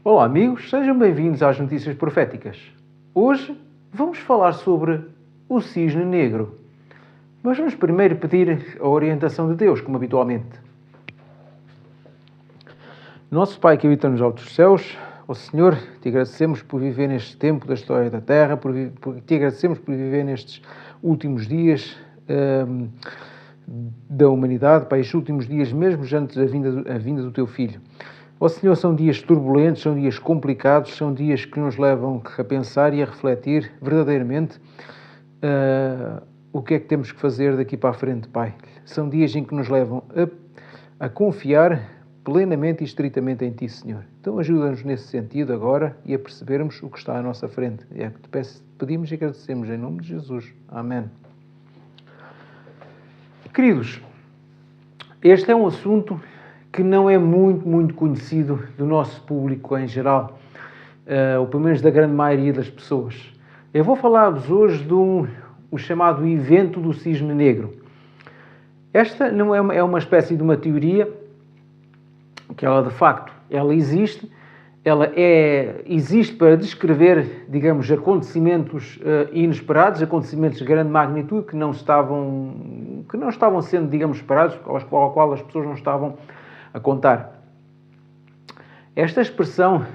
Olá amigos, sejam bem-vindos às Notícias Proféticas. Hoje vamos falar sobre o cisne negro. Mas vamos primeiro pedir a orientação de Deus, como habitualmente. Nosso Pai que habita nos altos céus, ó Senhor, te agradecemos por viver neste tempo da história da Terra, te agradecemos por viver nestes últimos dias da humanidade, para estes últimos dias mesmo antes da vinda do Teu Filho. Ó Senhor, são dias turbulentos, são dias complicados, são dias que nos levam a pensar e a refletir verdadeiramente o que é que temos que fazer daqui para a frente, Pai. São dias em que nos levam a confiar plenamente e estritamente em Ti, Senhor. Então ajuda-nos nesse sentido agora e a percebermos o que está à nossa frente. É o que te pedimos e agradecemos em nome de Jesus. Amém. Queridos, este é um assunto que não é muito conhecido do nosso público em geral, ou pelo menos da grande maioria das pessoas. Eu vou falar-vos hoje do chamado evento do cisne negro. Esta não é uma espécie de uma teoria, que ela de facto existe. Ela existe para descrever, digamos, acontecimentos inesperados, acontecimentos de grande magnitude que não estavam sendo, digamos, esperados, ao qual as pessoas não estavam a contar. Esta expressão,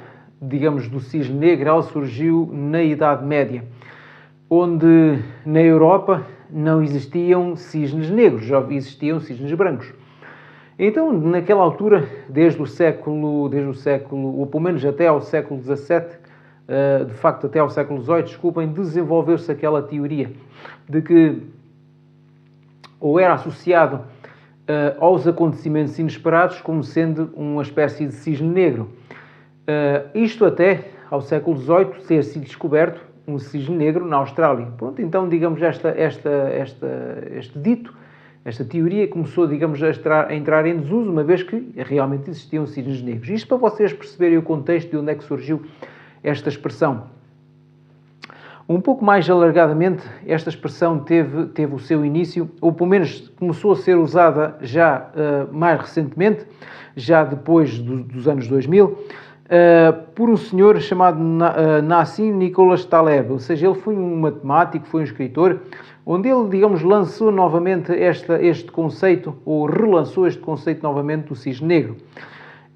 digamos, do cisne negro, ela surgiu na Idade Média, onde na Europa não existiam cisnes negros, já existiam cisnes brancos. Então, naquela altura, desde o século, ou pelo menos até ao século XVII, de facto até ao século XVIII, desculpem, desenvolveu-se aquela teoria de que ou era associado aos acontecimentos inesperados como sendo uma espécie de cisne negro. Isto até ao século XVIII ter sido descoberto um cisne negro na Austrália. Pronto, então, digamos, esta teoria começou, digamos, a entrar em desuso, uma vez que realmente existiam cisnes negros. Isto para vocês perceberem o contexto de onde é que surgiu esta expressão. Um pouco mais alargadamente, esta expressão teve o seu início, ou pelo menos começou a ser usada já mais recentemente, já depois dos anos 2000, por um senhor chamado Nassim Nicholas Taleb. Ou seja, ele foi um matemático, foi um escritor, onde ele, digamos, lançou novamente este conceito, ou relançou este conceito novamente do cisne negro.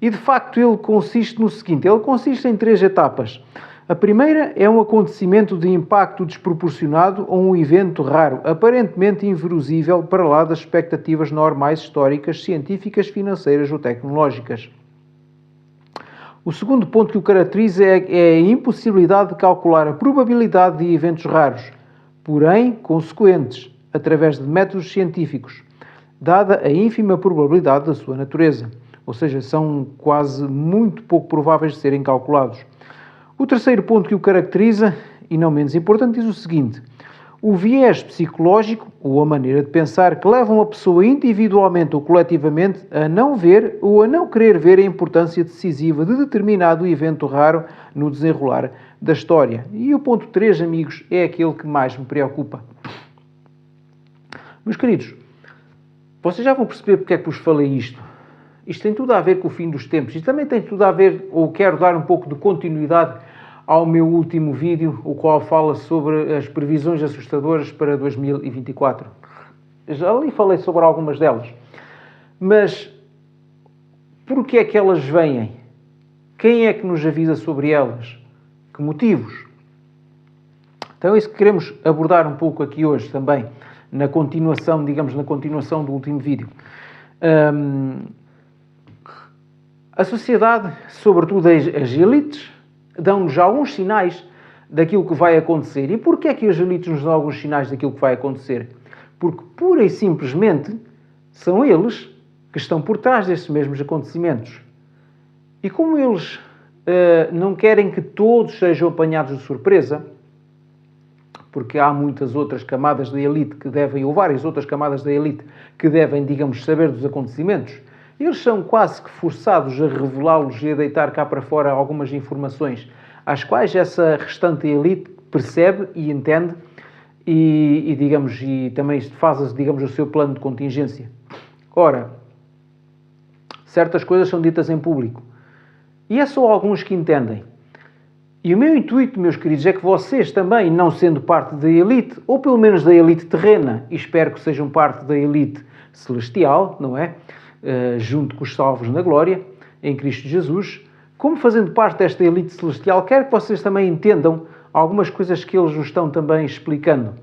E, de facto, ele consiste no seguinte, ele consiste em 3 etapas. A primeira é um acontecimento de impacto desproporcionado ou um evento raro, aparentemente inverosível para lá das expectativas normais históricas, científicas, financeiras ou tecnológicas. O segundo ponto que o caracteriza é a impossibilidade de calcular a probabilidade de eventos raros, porém consequentes, através de métodos científicos, dada a ínfima probabilidade da sua natureza. Ou seja, são quase muito pouco prováveis de serem calculados. O terceiro ponto que o caracteriza, e não menos importante, diz o seguinte: o viés psicológico, ou a maneira de pensar, que leva uma pessoa individualmente ou coletivamente a não ver ou a não querer ver a importância decisiva de determinado evento raro no desenrolar da história. E o ponto 3, amigos, é aquele que mais me preocupa. Meus queridos, vocês já vão perceber porque é que vos falei isto. Isto tem tudo a ver com o fim dos tempos. E também tem tudo a ver, ou quero dar um pouco de continuidade ao meu último vídeo, o qual fala sobre as previsões assustadoras para 2024. Já ali falei sobre algumas delas. Mas porquê é que elas vêm? Quem é que nos avisa sobre elas? Que motivos? Então é isso que queremos abordar um pouco aqui hoje também, na continuação do último vídeo. A sociedade, sobretudo as elites, dão-nos alguns sinais daquilo que vai acontecer. E porquê é que as elites nos dão alguns sinais daquilo que vai acontecer? Porque, pura e simplesmente, são eles que estão por trás destes mesmos acontecimentos. E como eles não querem que todos sejam apanhados de surpresa, porque há muitas outras camadas da elite que devem, ou várias outras camadas da elite que devem, digamos, saber dos acontecimentos, eles são quase que forçados a revelá-los e a deitar cá para fora algumas informações às quais essa restante elite percebe e entende e também faz, digamos, o seu plano de contingência. Ora, certas coisas são ditas em público E é só alguns que entendem. E o meu intuito, meus queridos, é que vocês também, não sendo parte da elite, ou pelo menos da elite terrena, e espero que sejam parte da elite celestial, não é? Junto com os salvos na glória, em Cristo Jesus, como fazendo parte desta elite celestial, quero que vocês também entendam algumas coisas que eles nos estão também explicando.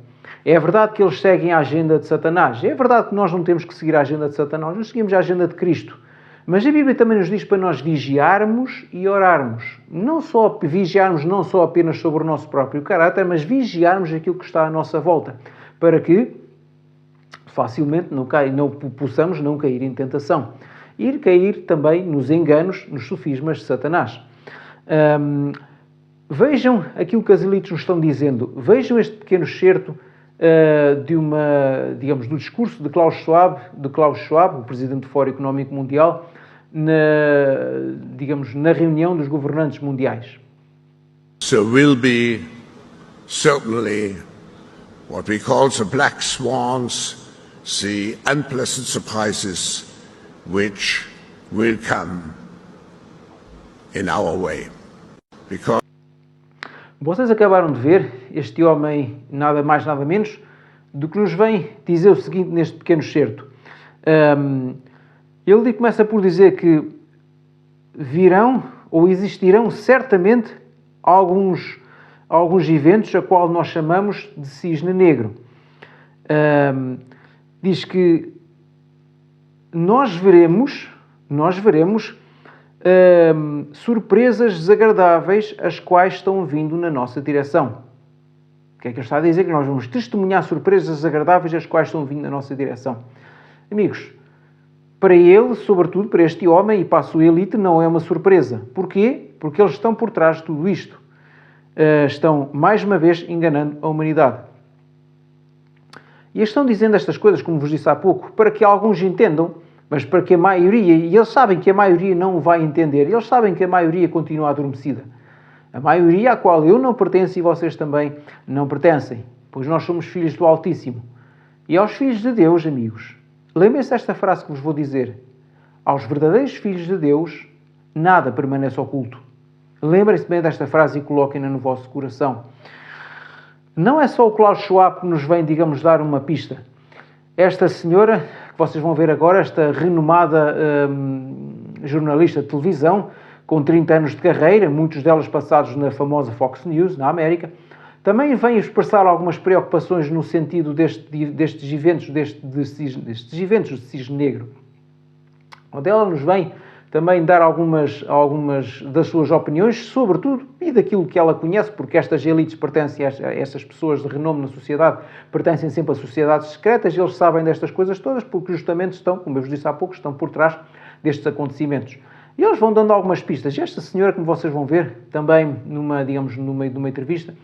É verdade que eles seguem a agenda de Satanás. É verdade que nós não temos que seguir a agenda de Satanás, nós seguimos a agenda de Cristo. Mas a Bíblia também nos diz para nós vigiarmos e orarmos. Não só vigiarmos não só apenas sobre o nosso próprio caráter, mas vigiarmos aquilo que está à nossa volta, para que facilmente não possamos não cair em tentação. E cair também nos enganos, nos sofismas de Satanás. Vejam aquilo que as elites nos estão dizendo. Vejam este pequeno excerto do discurso de Klaus Schwab, o presidente do Fórum Económico Mundial, na reunião dos governantes mundiais. So will be certainly what we call the black swans, the unpleasant surprises which will come in our way. Because vocês acabaram de ver este homem, nada mais, nada menos, do que nos vem dizer o seguinte neste pequeno excerto. Ele começa por dizer que virão ou existirão certamente alguns eventos a qual nós chamamos de cisne negro. Diz que nós veremos surpresas desagradáveis as quais estão vindo na nossa direção. O que é que ele está a dizer? Que nós vamos testemunhar surpresas desagradáveis as quais estão vindo na nossa direção. Amigos, para ele, sobretudo para este homem e para a sua elite, não é uma surpresa. Porquê? Porque eles estão por trás de tudo isto. Estão, mais uma vez, enganando a humanidade. E eles estão dizendo estas coisas, como vos disse há pouco, para que alguns entendam, mas para que a maioria, e eles sabem que a maioria não vai entender, eles sabem que a maioria continua adormecida. A maioria à qual eu não pertenço e vocês também não pertencem, pois nós somos filhos do Altíssimo. E aos filhos de Deus, amigos, lembrem-se desta frase que vos vou dizer. Aos verdadeiros filhos de Deus, nada permanece oculto. Lembrem-se bem desta frase e coloquem-na no vosso coração. Não é só o Klaus Schwab que nos vem, dar uma pista. Esta senhora, que vocês vão ver agora, esta renomada jornalista de televisão, com 30 anos de carreira, muitos delas passados na famosa Fox News, na América, também vem expressar algumas preocupações no sentido destes eventos de cisne negro, onde ela nos vem também dar algumas das suas opiniões, sobretudo, e daquilo que ela conhece, porque estas elites pertencem a estas pessoas de renome na sociedade, pertencem sempre a sociedades secretas, e eles sabem destas coisas todas, porque justamente estão, como eu vos disse há pouco, estão por trás destes acontecimentos. E eles vão dando algumas pistas. E esta senhora, como vocês vão ver, também, no meio de uma entrevista,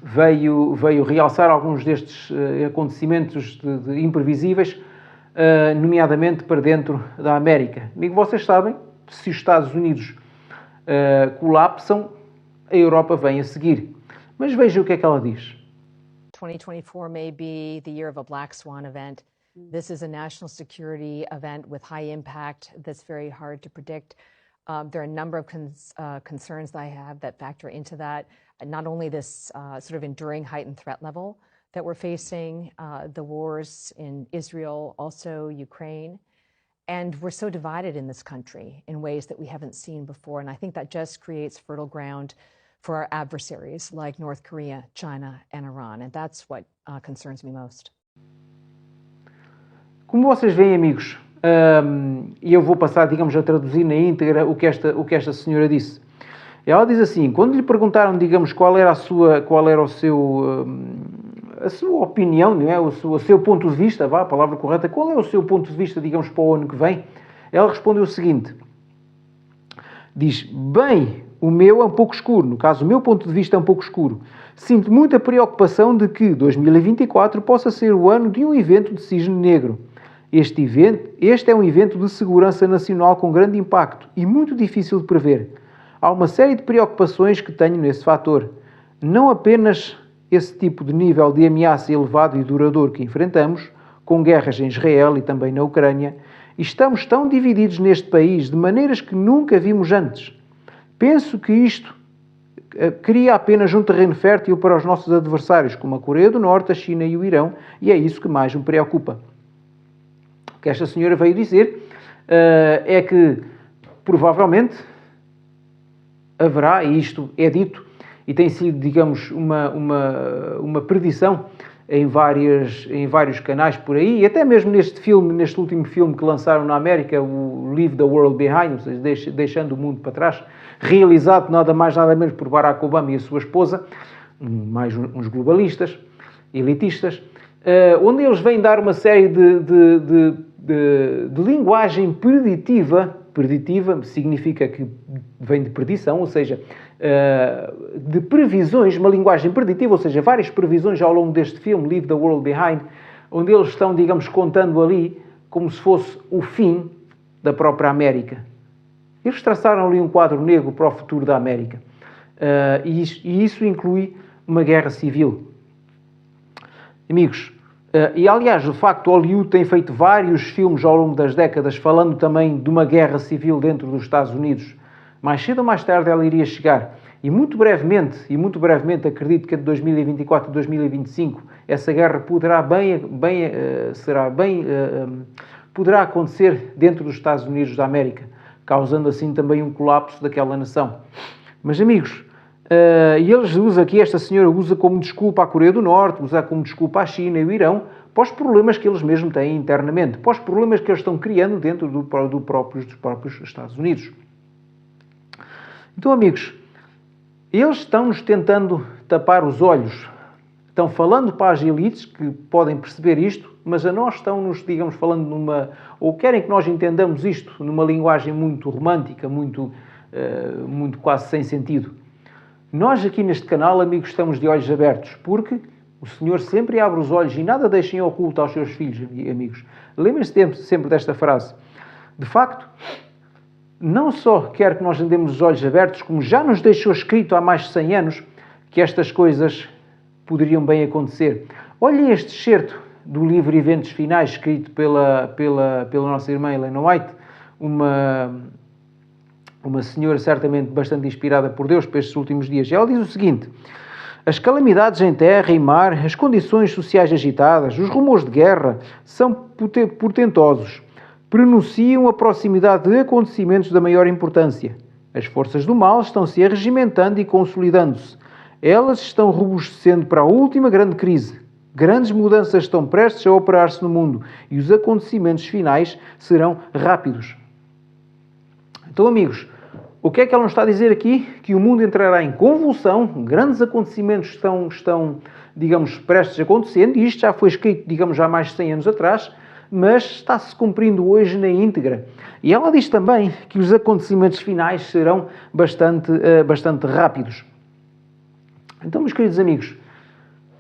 veio realçar alguns destes acontecimentos imprevisíveis, nomeadamente para dentro da América. Amigo, vocês sabem, se os Estados Unidos colapsam, a Europa vem a seguir. Mas vejam o que é que ela diz. 2024 may be the year of a black swan event. This is a national security event with high impact that's very hard to predict. There are a number of concerns that I have that factor into that. Not only this sort of enduring heightened threat level that we're facing, the wars in Israel, also Ukraine. And we're so divided in this country in ways that we haven't seen before. And I think that just creates fertile ground for our adversaries like North Korea, China, and Iran. And that's what concerns me most. Como vocês veem, amigos, e eu vou passar, a traduzir na íntegra o que esta senhora disse. Ela diz assim, quando lhe perguntaram, qual era a sua opinião, não é? o seu ponto de vista, a palavra correta, qual é o seu ponto de vista, para o ano que vem? Ela respondeu o seguinte, diz, bem, o meu é um pouco escuro, no caso, o meu ponto de vista é um pouco escuro. Sinto muita preocupação de que 2024 possa ser o ano de um evento de cisne negro. Este é um evento de segurança nacional com grande impacto e muito difícil de prever. Há uma série de preocupações que tenho nesse fator. Não apenas esse tipo de nível de ameaça elevado e duradouro que enfrentamos, com guerras em Israel e também na Ucrânia, E estamos tão divididos neste país de maneiras que nunca vimos antes. Penso que isto cria apenas um terreno fértil para os nossos adversários, como a Coreia do Norte, a China e o Irão, e é isso que mais me preocupa. O que esta senhora veio dizer é que, provavelmente, haverá, e isto é dito, e tem sido, digamos, uma predição em vários canais por aí, e até mesmo neste último filme que lançaram na América, o Leave the World Behind, ou seja, deixando o mundo para trás, realizado nada mais nada menos por Barack Obama e a sua esposa, mais uns globalistas, elitistas, onde eles vêm dar uma série de linguagem preditiva significa que vem de predição, ou seja, de previsões, uma linguagem preditiva, ou seja, várias previsões ao longo deste filme, Leave the World Behind, onde eles estão, digamos, contando ali como se fosse o fim da própria América. Eles traçaram ali um quadro negro para o futuro da América. E isso inclui uma guerra civil. Amigos, e aliás, de facto, Hollywood tem feito vários filmes ao longo das décadas falando também de uma guerra civil dentro dos Estados Unidos. Mais cedo ou mais tarde ela iria chegar. E muito brevemente, acredito que de 2024 a 2025, essa guerra poderá acontecer dentro dos Estados Unidos da América, causando assim também um colapso daquela nação. Mas, amigos, e eles usam aqui, esta senhora usa como desculpa a Coreia do Norte, usa como desculpa a China e o Irão, para os problemas que eles mesmos têm internamente, para os problemas que eles estão criando dentro dos próprios Estados Unidos. Então, amigos, eles estão-nos tentando tapar os olhos, estão falando para as elites que podem perceber isto, mas a nós estão-nos, digamos, falando ou querem que nós entendamos isto numa linguagem muito romântica, muito quase sem sentido. Nós aqui neste canal, amigos, estamos de olhos abertos, porque o Senhor sempre abre os olhos e nada deixa em oculto aos seus filhos, amigos. Lembrem-se sempre desta frase. De facto, não só quer que nós andemos os olhos abertos, como já nos deixou escrito há mais de 100 anos que estas coisas poderiam bem acontecer. Olhem este excerto do livro Eventos Finais, escrito pela nossa irmã Helena White, uma senhora certamente bastante inspirada por Deus para estes últimos dias. Ela diz o seguinte: as calamidades em terra e mar, as condições sociais agitadas, os rumores de guerra são portentosos. Pronunciam a proximidade de acontecimentos da maior importância. As forças do mal estão-se arregimentando e consolidando-se. Elas estão robustecendo para a última grande crise. Grandes mudanças estão prestes a operar-se no mundo e os acontecimentos finais serão rápidos. Então, amigos, o que é que ela nos está a dizer aqui? Que o mundo entrará em convulsão, grandes acontecimentos estão digamos, prestes a acontecer, e isto já foi escrito, digamos, já há mais de 100 anos atrás, mas está-se cumprindo hoje na íntegra. E ela diz também que os acontecimentos finais serão bastante rápidos. Então, meus queridos amigos,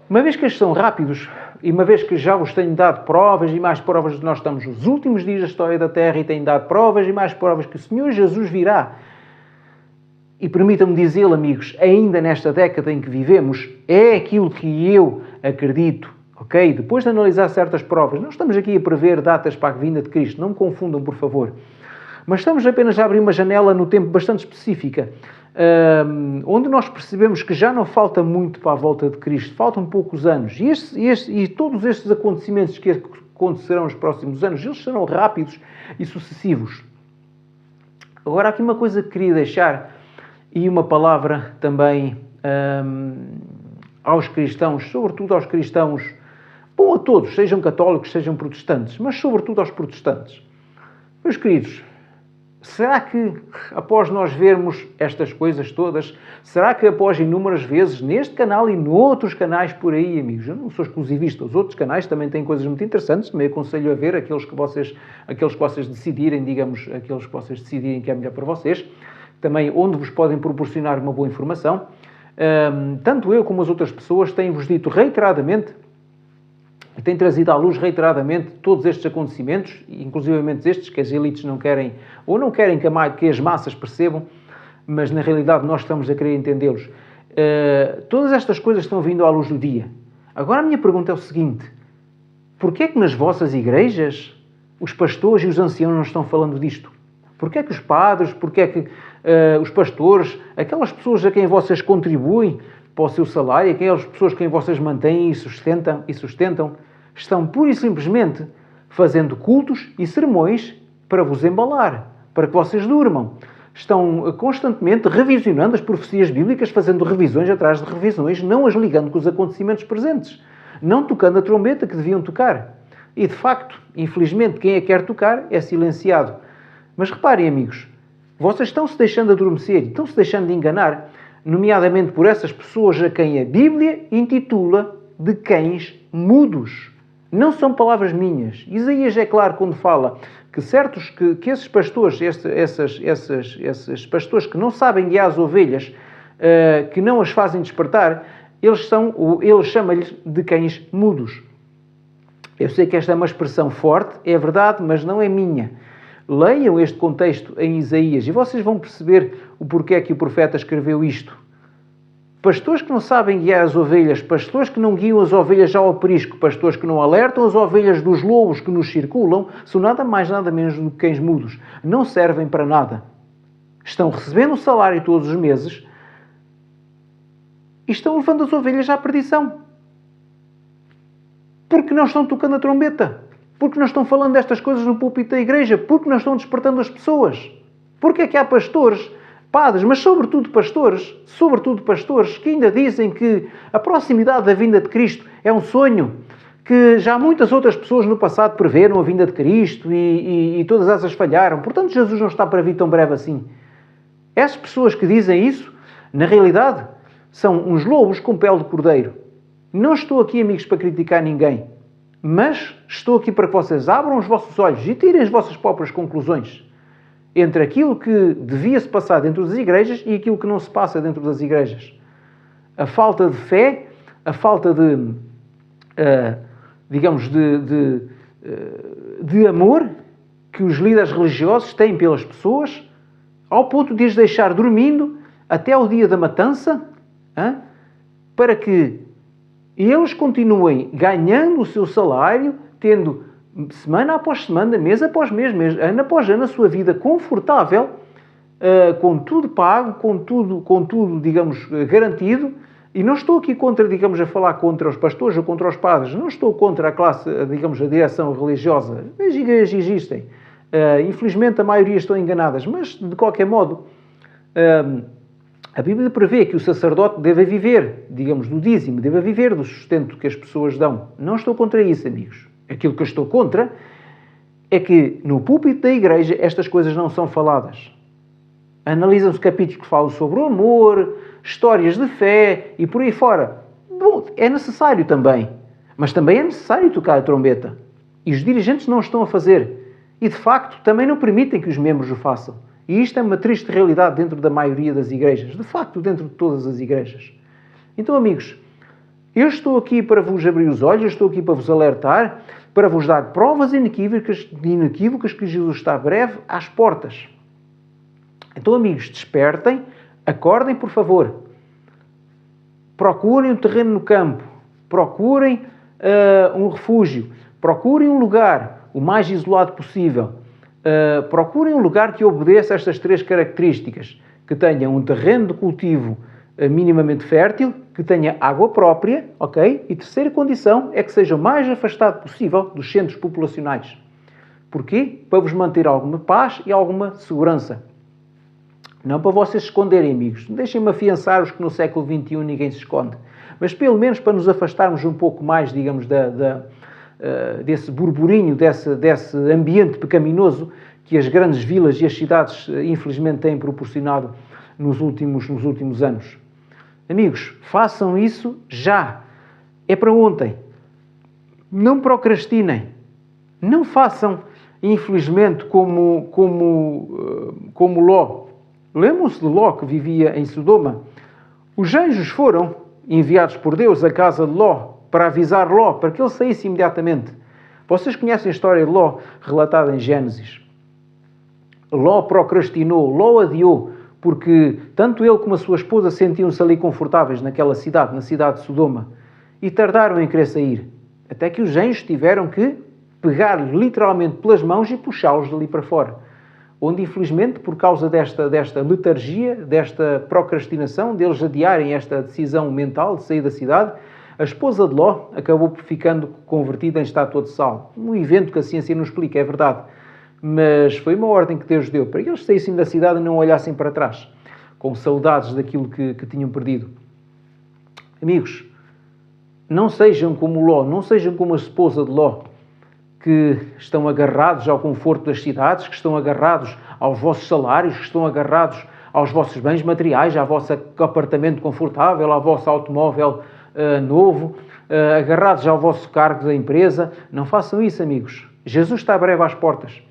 uma vez que estes são rápidos, e uma vez que já vos tenho dado provas e mais provas de que nós estamos nos últimos dias da história da Terra e tenho dado provas e mais provas que o Senhor Jesus virá, e permitam-me dizê-lo, amigos, ainda nesta década em que vivemos, é aquilo que eu acredito, ok? Depois de analisar certas provas, não estamos aqui a prever datas para a vinda de Cristo, não me confundam, por favor. Mas estamos apenas a abrir uma janela no tempo bastante específica, onde nós percebemos que já não falta muito para a volta de Cristo, faltam poucos anos. E todos estes acontecimentos que acontecerão nos próximos anos, eles serão rápidos e sucessivos. Agora, há aqui uma coisa que queria deixar, e uma palavra também aos cristãos, sobretudo aos cristãos, bom, a todos, sejam católicos, sejam protestantes, mas sobretudo aos protestantes. Meus queridos, será que após nós vermos estas coisas todas, será que após inúmeras vezes neste canal e noutros canais por aí, amigos, eu não sou exclusivista, os outros canais também têm coisas muito interessantes, também aconselho a ver aqueles que vocês decidirem, digamos, aqueles que vocês decidirem que é melhor para vocês, também onde vos podem proporcionar uma boa informação. Tanto eu como as outras pessoas têm-vos dito reiteradamente, e têm trazido à luz reiteradamente todos estes acontecimentos, inclusivamente estes que as elites não querem, ou não querem que as massas percebam, mas na realidade nós estamos a querer entendê-los. Todas estas coisas estão vindo à luz do dia. Agora a minha pergunta é o seguinte: porquê é que nas vossas igrejas os pastores e os anciãos não estão falando disto? Porquê é que os padres, porquê é que os pastores, aquelas pessoas a quem vocês contribuem para o seu salário, aquelas pessoas a quem vocês mantêm e sustentam, estão pura e simplesmente fazendo cultos e sermões para vos embalar, para que vocês durmam. Estão constantemente revisionando as profecias bíblicas, fazendo revisões atrás de revisões, não as ligando com os acontecimentos presentes, não tocando a trombeta que deviam tocar. E, de facto, infelizmente, quem a quer tocar é silenciado. Mas reparem, amigos, vocês estão-se deixando adormecer, estão-se deixando de enganar, nomeadamente por essas pessoas a quem a Bíblia intitula de cães mudos. Não são palavras minhas. Isaías é claro quando fala que esses pastores, esses pastores que não sabem guiar as ovelhas, que não as fazem despertar, ele chama-lhes de cães mudos. Eu sei que esta é uma expressão forte, é verdade, mas não é minha. Leiam este contexto em Isaías e vocês vão perceber o porquê que o profeta escreveu isto. Pastores que não sabem guiar as ovelhas, pastores que não guiam as ovelhas ao aprisco, pastores que não alertam as ovelhas dos lobos que nos circulam, são nada mais, nada menos do que cães mudos. Não servem para nada. Estão recebendo o salário todos os meses e estão levando as ovelhas à perdição. Porque não estão tocando a trombeta. Porque não estão falando destas coisas no púlpito da igreja. Porque não estão despertando as pessoas. Porque é que há pastores, padres, mas sobretudo pastores, que ainda dizem que a proximidade da vinda de Cristo é um sonho, que já muitas outras pessoas no passado preveram a vinda de Cristo e todas essas falharam. Portanto, Jesus não está para vir tão breve assim. Essas pessoas que dizem isso, na realidade, são uns lobos com pele de cordeiro. Não estou aqui, amigos, para criticar ninguém, mas estou aqui para que vocês abram os vossos olhos e tirem as vossas próprias conclusões entre aquilo que devia-se passar dentro das igrejas e aquilo que não se passa dentro das igrejas. A falta de fé, a falta de, de amor que os líderes religiosos têm pelas pessoas, ao ponto de as deixar dormindo até ao dia da matança, para que eles continuem ganhando o seu salário, tendo semana após semana, mês após mês, ano após ano, a sua vida confortável, com tudo pago, com tudo, digamos, garantido. E não estou aqui contra, digamos, a falar contra os pastores ou contra os padres. Não estou contra a classe, digamos, a direção religiosa. As igrejas existem. Infelizmente, a maioria estão enganadas. Mas, de qualquer modo, a Bíblia prevê que o sacerdote deve viver, digamos, do dízimo, deve viver do sustento que as pessoas dão. Não estou contra isso, amigos. Aquilo que eu estou contra é que no púlpito da igreja estas coisas não são faladas. Analisam-se capítulos que falam sobre o amor, histórias de fé e por aí fora. Bom, é necessário também. Mas também é necessário tocar a trombeta. E os dirigentes não estão a fazer. E, de facto, também não permitem que os membros o façam. E isto é uma triste realidade dentro da maioria das igrejas. De facto, dentro de todas as igrejas. Então, amigos, eu estou aqui para vos abrir os olhos, eu estou aqui para vos alertar, para vos dar provas inequívocas que Jesus está breve às portas. Então, amigos, despertem, acordem, por favor. Procurem um terreno no campo, procurem um refúgio, procurem um lugar o mais isolado possível. Procurem um lugar que obedeça a estas três características, que tenha um terreno de cultivo minimamente fértil, que tenha água própria, ok? E terceira condição é que seja o mais afastado possível dos centros populacionais. Porquê? Para vos manter alguma paz e alguma segurança. Não para vocês se esconderem, amigos. Deixem-me afiançar-vos que no século XXI ninguém se esconde. Mas pelo menos para nos afastarmos um pouco mais, digamos, desse burburinho, desse ambiente pecaminoso que as grandes vilas e as cidades, infelizmente, têm proporcionado nos últimos anos. Amigos, façam isso já. É para ontem. Não procrastinem. Não façam, infelizmente, como Ló. Lembram-se de Ló, que vivia em Sodoma? Os anjos foram enviados por Deus à casa de Ló para avisar Ló, para que ele saísse imediatamente. Vocês conhecem a história de Ló, relatada em Gênesis. Ló procrastinou, Ló adiou, porque tanto ele como a sua esposa sentiam-se ali confortáveis naquela cidade, na cidade de Sodoma, e tardaram em querer sair, até que os anjos tiveram que pegar-lhe literalmente pelas mãos e puxá-los dali para fora. Onde, infelizmente, por causa desta letargia, desta procrastinação, deles adiarem esta decisão mental de sair da cidade, a esposa de Ló acabou ficando convertida em estátua de sal. Um evento que a ciência não explica, é verdade. Mas foi uma ordem que Deus deu para que eles saíssem da cidade e não olhassem para trás, com saudades daquilo que tinham perdido. Amigos, não sejam como Ló, não sejam como a esposa de Ló, que estão agarrados ao conforto das cidades, que estão agarrados aos vossos salários, que estão agarrados aos vossos bens materiais, ao vosso apartamento confortável, ao vosso automóvel novo, agarrados ao vosso cargo da empresa. Não façam isso, amigos. Jesus está breve às portas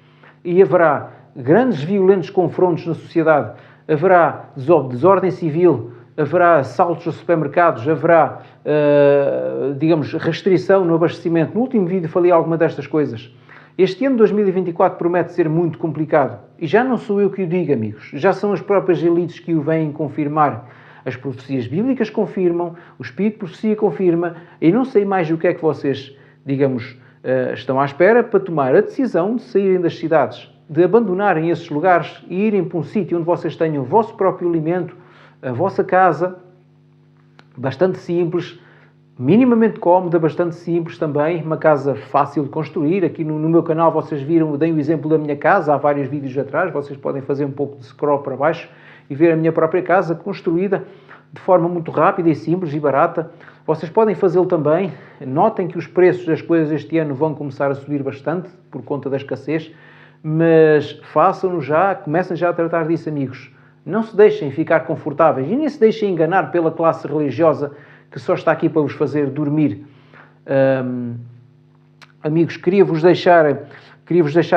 e haverá grandes violentos confrontos na sociedade, haverá desordem civil, haverá assaltos aos supermercados, haverá, restrição no abastecimento. No último vídeo falei alguma destas coisas. Este ano de 2024 promete ser muito complicado. E já não sou eu que o digo, amigos. Já são as próprias elites que o vêm confirmar. As profecias bíblicas confirmam, o Espírito de Profecia confirma, e não sei mais o que é que vocês, estão à espera para tomar a decisão de saírem das cidades, de abandonarem esses lugares e irem para um sítio onde vocês tenham o vosso próprio alimento, a vossa casa, bastante simples, minimamente cómoda, bastante simples também, uma casa fácil de construir. Aqui no meu canal vocês viram, eu dei o exemplo da minha casa há vários vídeos atrás, vocês podem fazer um pouco de scroll para baixo e ver a minha própria casa construída de forma muito rápida e simples e barata. Vocês podem fazê-lo também. Notem que os preços das coisas este ano vão começar a subir bastante por conta da escassez, mas façam-no já, comecem já a tratar disso, amigos. Não se deixem ficar confortáveis e nem se deixem enganar pela classe religiosa que só está aqui para vos fazer dormir. Amigos, queria-vos deixar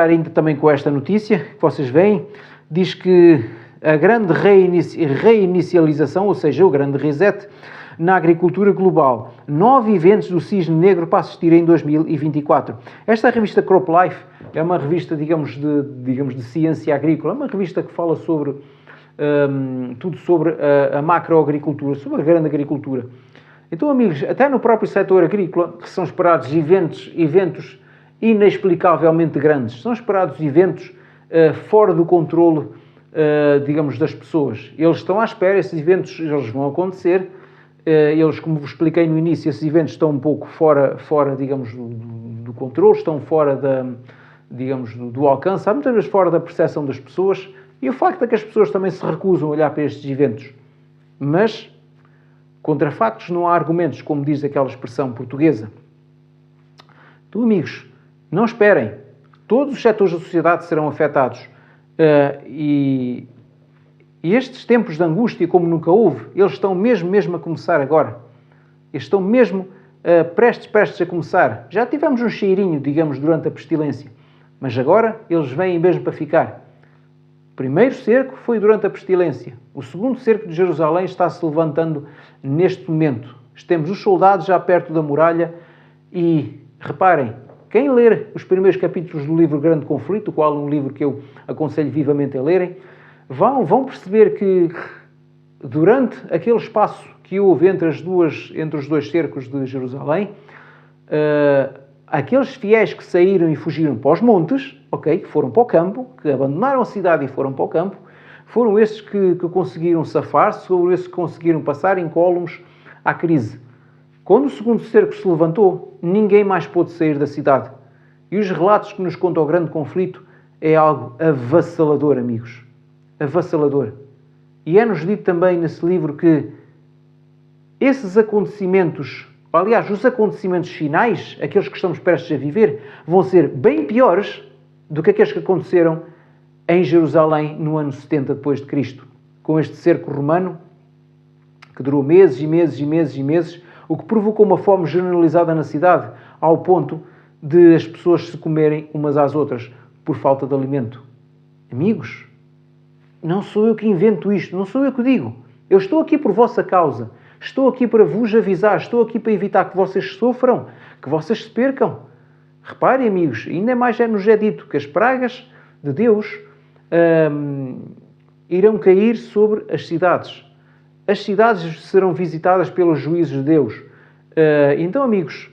ainda também com esta notícia que vocês veem. Diz que a grande reinicialização, ou seja, o grande reset na agricultura global. 9 eventos do Cisne Negro para assistir em 2024. Esta revista CropLife é uma revista, de ciência agrícola, é uma revista que fala sobre tudo sobre a macroagricultura, sobre a grande agricultura. Então, amigos, até no próprio setor agrícola, que são esperados eventos inexplicavelmente grandes. São esperados eventos fora do controle, das pessoas. Eles estão à espera, esses eventos eles vão acontecer. Eles, como vos expliquei no início, esses eventos estão um pouco fora do controle, estão fora do alcance, há muitas vezes fora da percepção das pessoas. E o facto é que as pessoas também se recusam a olhar para estes eventos. Mas, contra factos não há argumentos, como diz aquela expressão portuguesa. Então, amigos, não esperem. Todos os setores da sociedade serão afetados. E estes tempos de angústia, como nunca houve, eles estão mesmo a começar agora. Eles estão mesmo prestes a começar. Já tivemos um cheirinho, durante a pestilência. Mas agora eles vêm mesmo para ficar. O primeiro cerco foi durante a pestilência. O segundo cerco de Jerusalém está-se levantando neste momento. Temos os soldados já perto da muralha e, reparem, quem ler os primeiros capítulos do livro Grande Conflito, o qual é um livro que eu aconselho vivamente a lerem, vão perceber que durante aquele espaço que houve entre os dois cercos de Jerusalém, aqueles fiéis que saíram e fugiram para os montes, que foram para o campo, que abandonaram a cidade e foram para o campo, foram esses que conseguiram safar-se, foram esses que conseguiram passar incólumes à crise. Quando o segundo cerco se levantou, ninguém mais pôde sair da cidade. E os relatos que nos conta o Grande Conflito é algo avassalador, amigos. Avassalador. E é-nos dito também nesse livro que esses acontecimentos, aliás, os acontecimentos finais, aqueles que estamos prestes a viver, vão ser bem piores do que aqueles que aconteceram em Jerusalém no ano 70 depois de Cristo, com este cerco romano que durou meses e meses, o que provocou uma fome generalizada na cidade, ao ponto de as pessoas se comerem umas às outras por falta de alimento. Amigos, não sou eu que invento isto, não sou eu que digo. Eu estou aqui por vossa causa. Estou aqui para vos avisar, estou aqui para evitar que vocês sofram, que vocês se percam. Reparem, amigos, ainda mais nos é dito que as pragas de Deus irão cair sobre as cidades. As cidades serão visitadas pelos juízos de Deus. Então, amigos,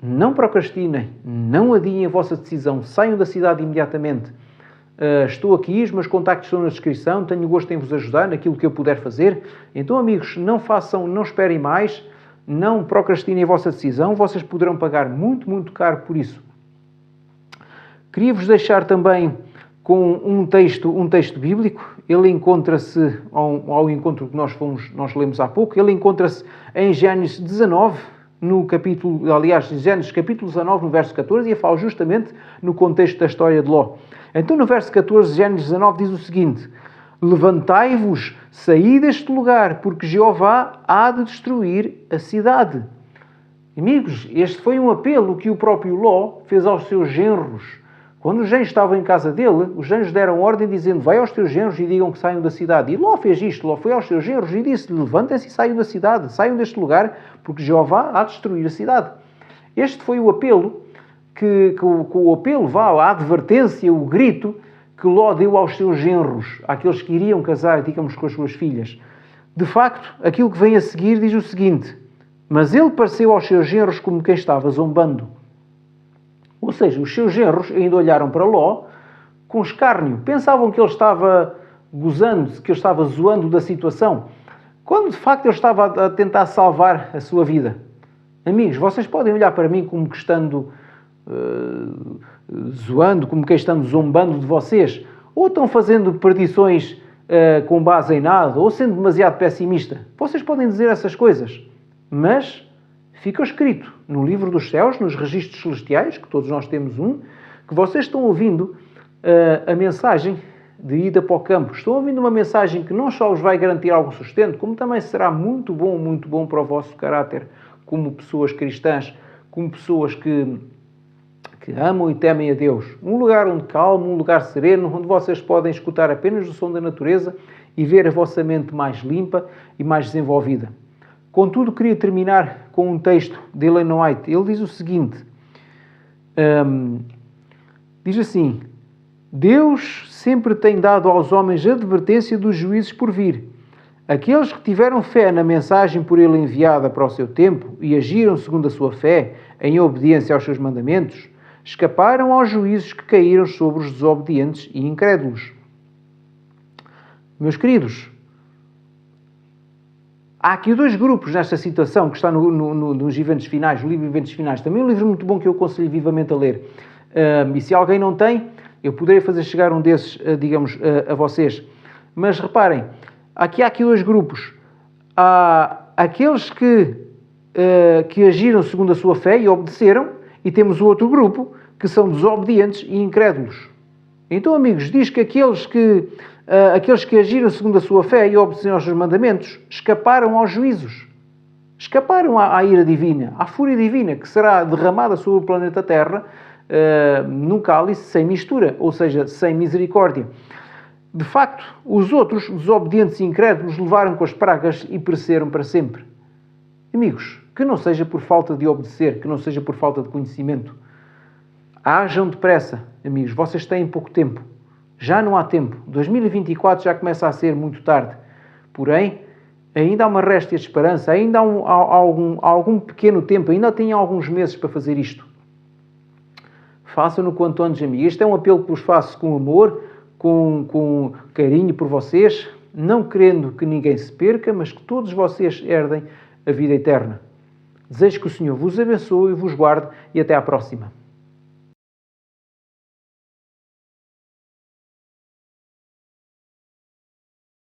não procrastinem, não adiem a vossa decisão, saiam da cidade imediatamente. Estou aqui, os meus contactos estão na descrição, tenho gosto em vos ajudar naquilo que eu puder fazer. Então, amigos, não façam, não esperem mais, não procrastinem a vossa decisão, vocês poderão pagar muito, muito caro por isso. Queria-vos deixar também com um texto bíblico. Ele encontra-se, ao encontro que nós lemos há pouco, ele encontra-se em Gênesis 19, Gênesis capítulo 19, no verso 14, e fala justamente no contexto da história de Ló. Então, no verso 14, Gênesis 19 diz o seguinte: levantai-vos, saí deste lugar, porque Jeová há de destruir a cidade. Amigos, este foi um apelo que o próprio Ló fez aos seus genros. Quando os genros estavam em casa dele, os genros deram ordem dizendo: vai aos teus genros e digam que saiam da cidade. E Ló fez isto, Ló foi aos seus genros e disse: levantem-se e saiam da cidade, saiam deste lugar, porque Jeová há de destruir a cidade. Este foi o apelo, a advertência, o grito que Ló deu aos seus genros, àqueles que iriam casar, digamos, com as suas filhas. De facto, aquilo que vem a seguir diz o seguinte: mas ele pareceu aos seus genros como quem estava zombando. Ou seja, os seus genros ainda olharam para Ló com escárnio. Pensavam que ele estava gozando, que ele estava zoando da situação, quando de facto ele estava a tentar salvar a sua vida. Amigos, vocês podem olhar para mim como que estando zoando, como que estando zombando de vocês, ou estão fazendo predições com base em nada, ou sendo demasiado pessimista. Vocês podem dizer essas coisas, mas fica escrito no livro dos céus, nos registros celestiais, que todos nós temos um, que vocês estão ouvindo a mensagem de ida para o campo. Estão ouvindo uma mensagem que não só os vai garantir algum sustento, como também será muito bom para o vosso caráter, como pessoas cristãs, como pessoas que amam e temem a Deus. Um lugar onde calmo, um lugar sereno, onde vocês podem escutar apenas o som da natureza e ver a vossa mente mais limpa e mais desenvolvida. Contudo, queria terminar com um texto de Ellen White. Ele diz o seguinte, diz assim: Deus sempre tem dado aos homens advertência dos juízos por vir. Aqueles que tiveram fé na mensagem por ele enviada para o seu tempo e agiram segundo a sua fé, em obediência aos seus mandamentos, escaparam aos juízos que caíram sobre os desobedientes e incrédulos. Meus queridos, há aqui dois grupos nesta situação que está nos eventos finais, o livro Eventos Finais. Também é um livro muito bom que eu aconselho vivamente a ler. E se alguém não tem, eu poderei fazer chegar um desses, digamos, a vocês. Mas reparem, há aqui dois grupos. Há aqueles que agiram segundo a sua fé e obedeceram, e temos o outro grupo que são desobedientes e incrédulos. Então, amigos, diz que aqueles que agiram segundo a sua fé e obedeceram aos seus mandamentos escaparam aos juízos. Escaparam à ira divina, à fúria divina que será derramada sobre o planeta Terra num cálice sem mistura, ou seja, sem misericórdia. De facto, os outros, desobedientes e incrédulos, levaram com as pragas e pereceram para sempre. Amigos, que não seja por falta de obedecer, que não seja por falta de conhecimento. Hajam depressa, amigos, vocês têm pouco tempo. Já não há tempo. 2024 já começa a ser muito tarde. Porém, ainda há uma réstia de esperança, ainda há algum pequeno tempo, ainda têm alguns meses para fazer isto. Façam-no quanto antes, amigos. Este é um apelo que vos faço com amor, com carinho por vocês, não querendo que ninguém se perca, mas que todos vocês herdem a vida eterna. Desejo que o Senhor vos abençoe e vos guarde e até à próxima.